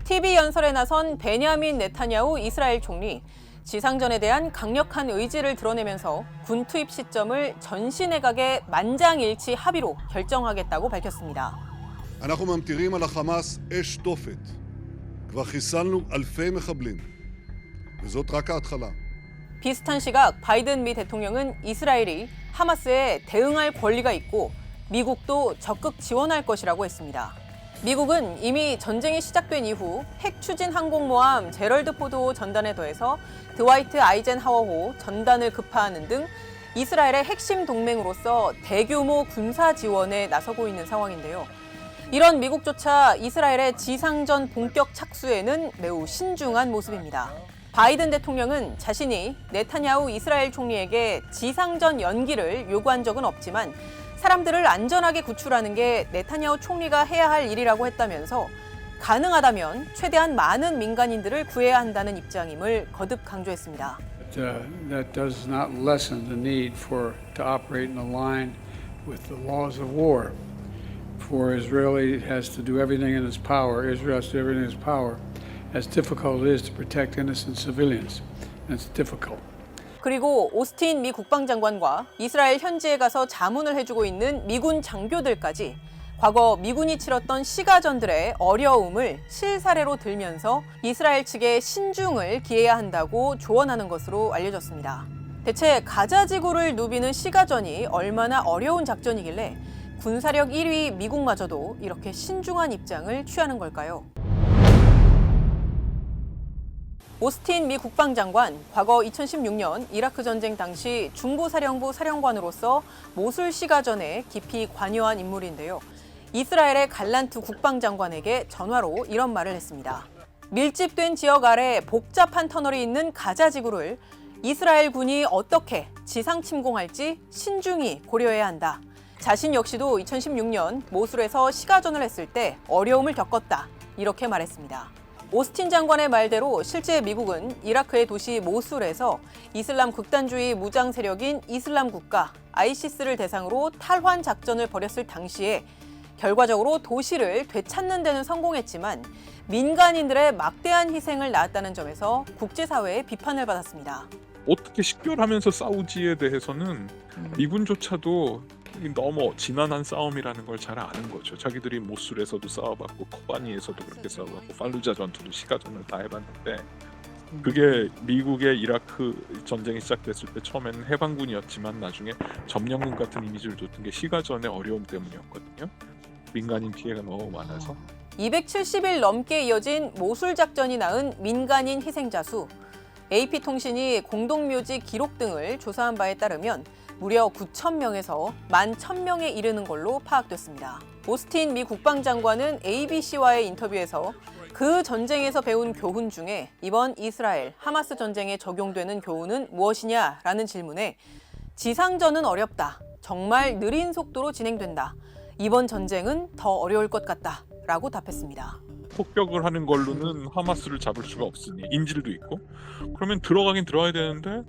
TV 연설에 나선 베냐민 네타냐후 이스라엘 총리, 지상전에 대한 강력한 의지를 드러내면서 군 투입 시점을 전시 내각의 만장일치 합의로 결정하겠다고 밝혔습니다. אנחנו ממטירים על החמאס אש תופת. כבר חיסלנו אלפי מחבלים. וזאת רק ההתחלה. 비슷한 시각 바이든 미 대통령은 이스라엘이 하마스에 대응할 권리가 있고 미국도 적극 지원할 것이라고 했습니다. 미국은 이미 전쟁이 시작된 이후 핵 추진 항공모함 제럴드 포드호 전단에 더해서 드와이트 아이젠하워호 전단을 급파하는 등 이스라엘의 핵심 동맹으로서 대규모 군사 지원에 나서고 있는 상황인데요. 이런 미국조차 이스라엘의 지상전 본격 착수에는 매우 신중한 모습입니다. 바이든 대통령은 자신이 네타냐후 이스라엘 총리에게 지상전 연기를 요구한 적은 없지만 사람들을 안전하게 구출하는 게 네타냐후 총리가 해야 할 일이라고 했다면서 가능하다면 최대한 많은 민간인들을 구해야 한다는 입장임을 거듭 강조했습니다. That does not lessen the need to operate in line with the laws of war. For Israel has to do everything in its power. Israel has to do everything in its power. As difficult it is to protect innocent civilians, it's difficult. 그리고 오스틴 미 국방장관과 이스라엘 현지에 가서 자문을 해주고 있는 미군 장교들까지 과거 미군이 치렀던 시가전들의 어려움을 실사례로 들면서 이스라엘 측에 신중을 기해야 한다고 조언하는 것으로 알려졌습니다. 대체 가자 지구를 누비는 시가전이 얼마나 어려운 작전이길래 군사력 1위 미국마저도 이렇게 신중한 입장을 취하는 걸까요? 오스틴 미 국방장관, 과거 2016년 이라크 전쟁 당시 중부사령부 사령관으로서 모술 시가전에 깊이 관여한 인물인데요. 이스라엘의 갈란트 국방장관에게 전화로 이런 말을 했습니다. 밀집된 지역 아래 복잡한 터널이 있는 가자 지구를 이스라엘 군이 어떻게 지상 침공할지 신중히 고려해야 한다. 자신 역시도 2016년 모술에서 시가전을 했을 때 어려움을 겪었다. 이렇게 말했습니다. 오스틴 장관의 말대로 실제 미국은 이라크의 도시 모술에서 이슬람 극단주의 무장 세력인 이슬람 국가 ISIS를 대상으로 탈환 작전을 벌였을 당시에 결과적으로 도시를 되찾는 데는 성공했지만 민간인들의 막대한 희생을 낳았다는 점에서 국제사회의 비판을 받았습니다. 어떻게 식별하면서 싸우지에 대해서는 미군조차도 너무 지난한 싸움이라는 걸 잘 아는 거죠. 자기들이 모술에서도 싸워봤고 코바니에서도 그렇게 싸워봤고 팔루자 전투도 시가전을 다 해봤는데 그게 미국의 이라크 전쟁이 시작됐을 때 처음에는 해방군이었지만 나중에 점령군 같은 이미지를 줬던 게 시가전의 어려움 때문이었거든요. 민간인 피해가 너무 많아서 270일 넘게 이어진 모술 작전이 낳은 민간인 희생자 수, AP통신이 공동묘지 기록 등을 조사한 바에 따르면 무려 9,000명에서 11,000명에 이르는 걸로 파악됐습니다. 오스틴 미 국방장관은 ABC와의 인터뷰에서 그 전쟁에서 배운 교훈 중에 이번 이스라엘 하마스 전쟁에 적용되는 교훈은 무엇이냐라는 질문에 지상전은 어렵다. 정말 느린 속도로 진행된다. 이번 전쟁은 더 어려울 것 같다. 라고 답했습니다. 폭격을 하는 걸로는 하마스를 잡을 수가 없으니 인질도 있고 그러면 들어가긴 들어가야 되는데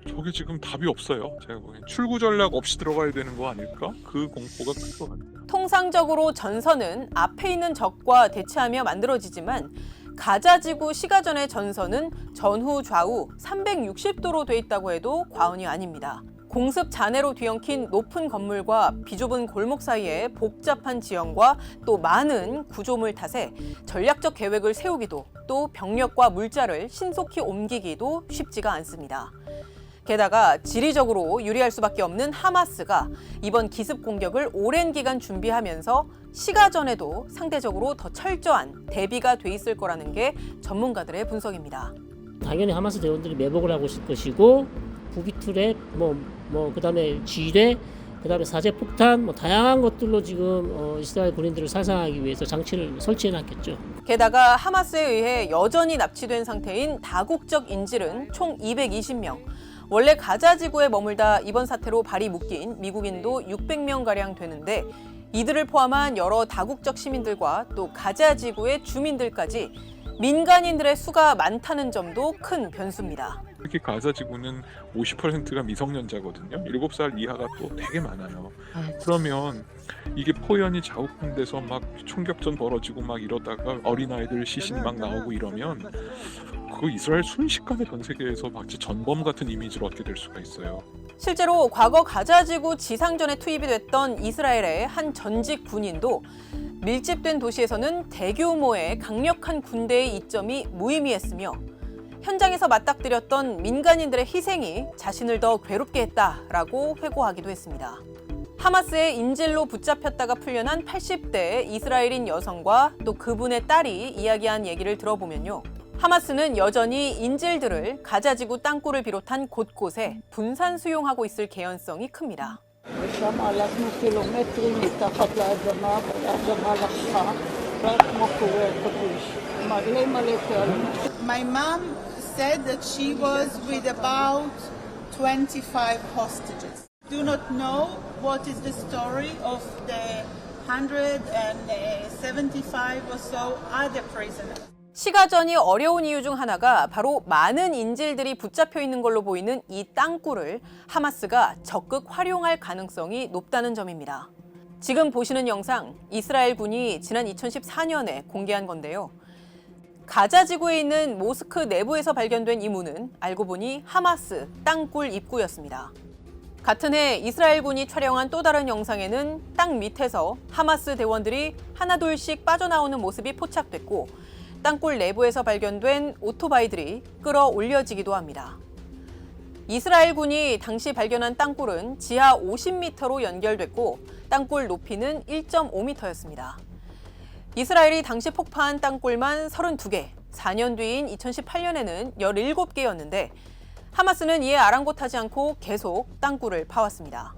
저게 지금 답이 없어요. 제가 보기엔 출구 전략 없이 들어가야 되는 거 아닐까? 그 공포가 클 것 같아요. 통상적으로 전선은 앞에 있는 적과 대치하며 만들어지지만 가자지구 시가전의 전선은 전후 좌우 360도로 돼 있다고 해도 과언이 아닙니다. 공습 잔해로 뒤엉킨 높은 건물과 비좁은 골목 사이에 복잡한 지형과 또 많은 구조물 탓에 전략적 계획을 세우기도 또 병력과 물자를 신속히 옮기기도 쉽지가 않습니다. 게다가 지리적으로 유리할 수밖에 없는 하마스가 이번 기습 공격을 오랜 기간 준비하면서 시가전에도 상대적으로 더 철저한 대비가 돼 있을 거라는 게 전문가들의 분석입니다. 당연히 하마스 대원들이 매복을 하고 있을 것이고 부비투랩, 그다음에 지뢰, 그다음에 사제 폭탄, 다양한 것들로 지금 이스라엘 군인들을 살상하기 위해서 장치를 설치해놨겠죠. 게다가 하마스에 의해 여전히 납치된 상태인 다국적 인질은 총 220명. 원래 가자 지구에 머물다 이번 사태로 발이 묶인 미국인도 600명가량 되는데 이들을 포함한 여러 다국적 시민들과 또 가자 지구의 주민들까지 민간인들의 수가 많다는 점도 큰 변수입니다. 특히 가자 지구는 50%가 미성년자거든요. 7살 이하가 또 되게 많아요. 그러면 이게 포연이 자욱한 데서 막 총격전 벌어지고 막 이러다가 어린아이들 시신 막 나오고 이러면 그 이스라엘 순식간에 전 세계에서 마치 전범 같은 이미지를 얻게 될 수가 있어요. 실제로 과거 가자지구 지상전에 투입이 됐던 이스라엘의 한 전직 군인도 밀집된 도시에서는 대규모의 강력한 군대의 이점이 무의미했으며 현장에서 맞닥뜨렸던 민간인들의 희생이 자신을 더 괴롭게 했다라고 회고하기도 했습니다. 하마스의 인질로 붙잡혔다가 풀려난 80대의 이스라엘인 여성과 또 그분의 딸이 이야기한 얘기를 들어보면요. 하마스는 여전히 인질들을 가자지구 땅굴을 비롯한 곳곳에 분산 수용하고 있을 개연성이 큽니다. ושם הלכנו קילומטרים מתחת לאדמה, והאדמה לקחה, רק כמו קורי הכביש. מלא מלא תיאורים. My mom said that she was with about 25 hostages. Do not know what is the story of the 175 or so other prisoners. 시가전이 어려운 이유 중 하나가 바로 많은 인질들이 붙잡혀 있는 걸로 보이는 이 땅굴을 하마스가 적극 활용할 가능성이 높다는 점입니다. 지금 보시는 영상, 이스라엘 군이 지난 2014년에 공개한 건데요. 가자 지구에 있는 모스크 내부에서 발견된 이 문은 알고 보니 하마스 땅굴 입구였습니다. 같은 해 이스라엘 군이 촬영한 또 다른 영상에는 땅 밑에서 하마스 대원들이 하나둘씩 빠져나오는 모습이 포착됐고 땅굴 내부에서 발견된 오토바이들이 끌어올려지기도 합니다. 이스라엘 군이 당시 발견한 땅굴은 지하 50m로 연결됐고 땅굴 높이는 1.5m였습니다. 이스라엘이 당시 폭파한 땅굴만 32개, 4년 뒤인 2018년에는 17개였는데 하마스는 이에 아랑곳하지 않고 계속 땅굴을 파왔습니다.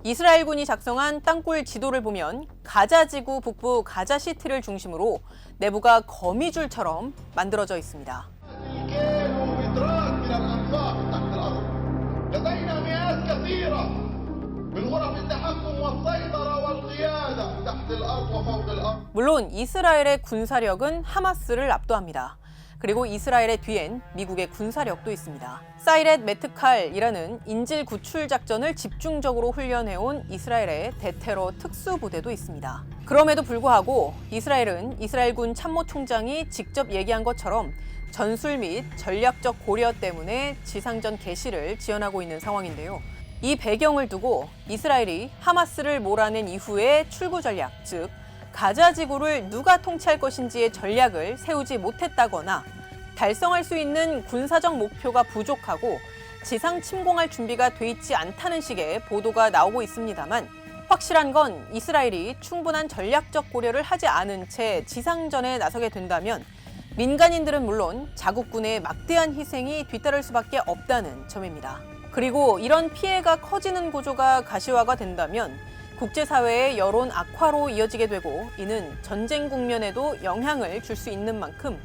이스라엘군이 작성한 땅굴 지도를 보면 가자지구 북부 가자시티를 중심으로 내부가 거미줄처럼 만들어져 있습니다. 물론 이스라엘의 군사력은 하마스를 압도합니다. 그리고 이스라엘의 뒤엔 미국의 군사력도 있습니다. 사이렛 메트칼이라는 인질 구출 작전을 집중적으로 훈련해온 이스라엘의 대테러 특수부대도 있습니다. 그럼에도 불구하고 이스라엘은 이스라엘군 참모총장이 직접 얘기한 것처럼 전술 및 전략적 고려 때문에 지상전 개시를 지연하고 있는 상황인데요. 이 배경을 두고 이스라엘이 하마스를 몰아낸 이후의 출구 전략, 즉 가자 지구를 누가 통치할 것인지의 전략을 세우지 못했다거나 달성할 수 있는 군사적 목표가 부족하고 지상 침공할 준비가 돼 있지 않다는 식의 보도가 나오고 있습니다만 확실한 건 이스라엘이 충분한 전략적 고려를 하지 않은 채 지상전에 나서게 된다면 민간인들은 물론 자국군의 막대한 희생이 뒤따를 수밖에 없다는 점입니다. 그리고 이런 피해가 커지는 구조가 가시화가 된다면 국제사회의 여론 악화로 이어지게 되고 이는 전쟁 국면에도 영향을 줄 수 있는 만큼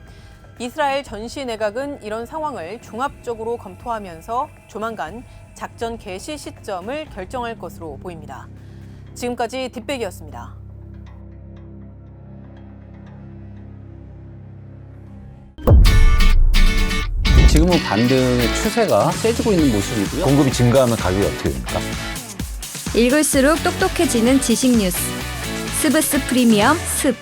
이스라엘 전시 내각은 이런 상황을 종합적으로 검토하면서 조만간 작전 개시 시점을 결정할 것으로 보입니다. 지금까지 뒷백이었습니다. 지금은 반등의 추세가 세지고 있는 모습이고요. 공급이 증가하면 가격이 어떻게 됩니까? 읽을수록 똑똑해지는 지식 뉴스. 스브스 프리미엄 스프.